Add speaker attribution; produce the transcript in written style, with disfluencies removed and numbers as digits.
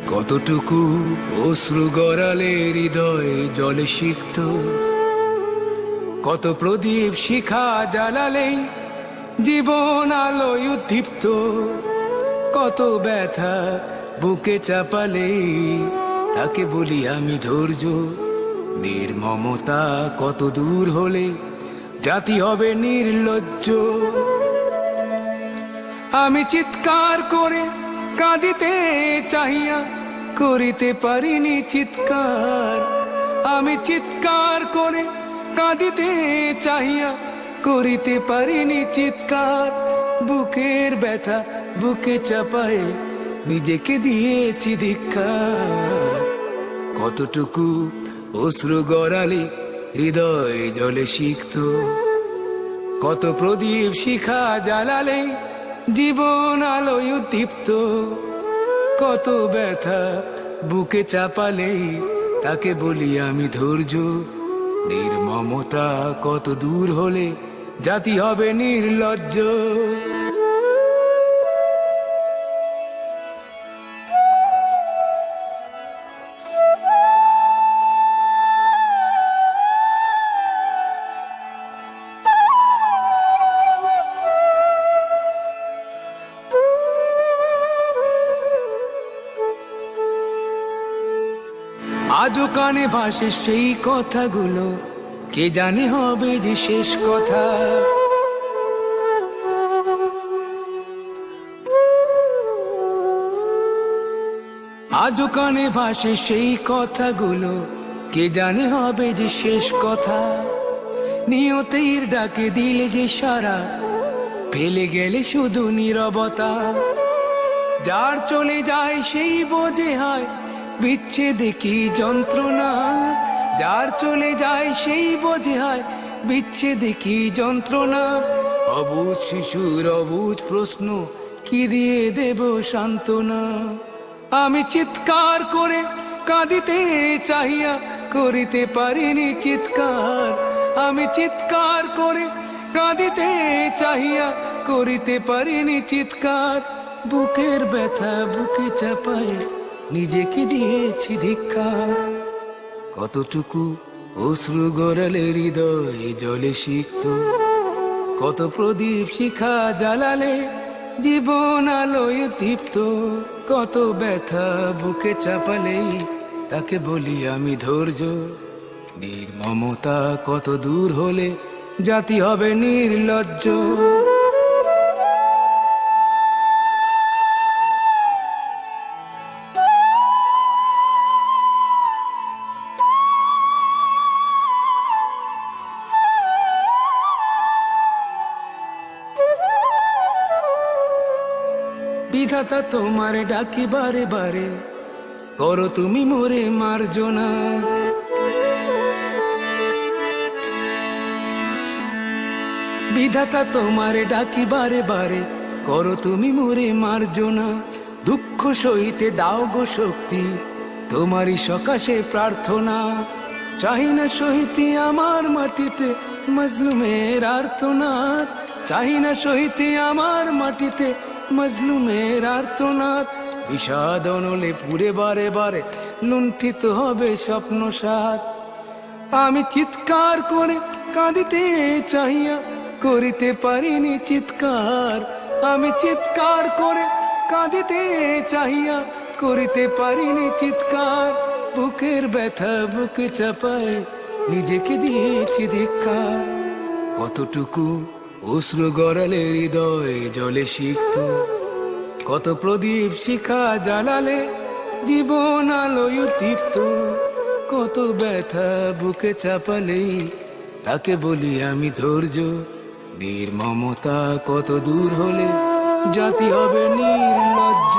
Speaker 1: কতটুকু অশ্রু গড়ালে হৃদয় জলে সিক্ত, কত প্রদীপ শিখা জ্বালালে জীবন আলোয় উদ্দীপ্ত, কত ব্যথা বুকে চাপালে তাকে বলি আমি ধৈর্য। নির্মমতা কত দূর হলে জাতি হবে নির্লজ্জ। আমি চিৎকার করে কাঁদিতে চাহিয়া করিতে পারিনি চিৎকার। আমি চিৎকার করে কাঁদিতে চাহিয়া করিতে পারিনি চিৎকার। বুকের ব্যথা বুকে চাপায়ে নিজেকে দিয়েছি ধিক্কার। কতটুকু অশ্রু গড়ালে হৃদয় জলে সিক্ত, কত প্রদীপ শিখা জ্বালালে জীবন আলোয় উদ্দীপ্ত, কত ব্যথা বুকে চাপালে তাকে বলি আমি ধৈর্য। নির্মমতা কত দূর হলে জাতি হবে নির্লজ্জ। আজও কানে ভাসে সেই কথাগুলো, কে জানে হবে যে শেষ কথা। আজও কানে ভাসে সেই কথাগুলো, কে জানে হবে যে শেষ কথা। নিয়তির ডাকে দিলে যে সারা, ফেলে গেলে শুধু নীরবতা। যার চলে যায় সেই বোঝে হয় বিচ্ছেদে কি যন্ত্রণা। যার চলে যায় সেই বোঝে হয় বিচ্ছেদে কি যন্ত্রণা। অবুঝ শিশুর অবুঝ প্রশ্ন, কি দিয়ে দেব সান্ত্বনা। আমি চিৎকার করে কাঁদিতে চাহিয়া করিতে পারিনি চিৎকার। আমি চিৎকার করে কাঁদিতে চাহিয়া করিতে পারিনি চিৎকার। বুকের ব্যথা বুকে চাপায় নিজেকে দিয়েছি ধিক্কার। কতটুকু অশ্রু গড়ালে হৃদয় জলে সিক্ত, কত প্রদীপ শিখা জ্বালালে জীবন আলোয় দীপ্ত, কত ব্যথা বুকে চাপালে তাকে বলি আমি ধৈর্য। নির্মমতা কত দূর হলে জাতি হবে নির্লজ্জ। বিধাতা তোমার ডাকি বারে বারে, করো তুমি মোরে মার্জনা। বিধাতা তোমার ডাকি বারে বারে, করো তুমি মোরে মার্জনা। দুঃখ সইতে দাও গো শক্তি, তোমারই সকাশে প্রার্থনা। চাই না সহিতে আমার মাটিতে মজলুমের আর্তনাদ। চাই না সহিতে আমার মাটিতে মজলুমের আর্তনাদ। বিষাদ অনলে পুরে বারে বারে লুণ্ঠিত হবে স্বপ্ন সাথ। আমি চিৎকার করে কাঁদিতে চাহিয়া করিতে পারিনি চিৎকার। আমি চিৎকার করে কাঁদিতে চাহিয়া করিতে পারিনি চিৎকার। বুকের ব্যথা বুকে চাপায় নিজেকে দিয়েছি ধিক্কার। কতটুকু অশ্রু গড়ালে হৃদয় জলে সিক্ত, কত প্রদীপ শিখা জ্বালালে জীবন আলোয় উদ্দীপ্ত, কত ব্যথা বুকে চাপালে তাকে বলি আমি ধৈর্য। নির্মমতা কত দূর হলে জাতি হবে নির্লজ্জ।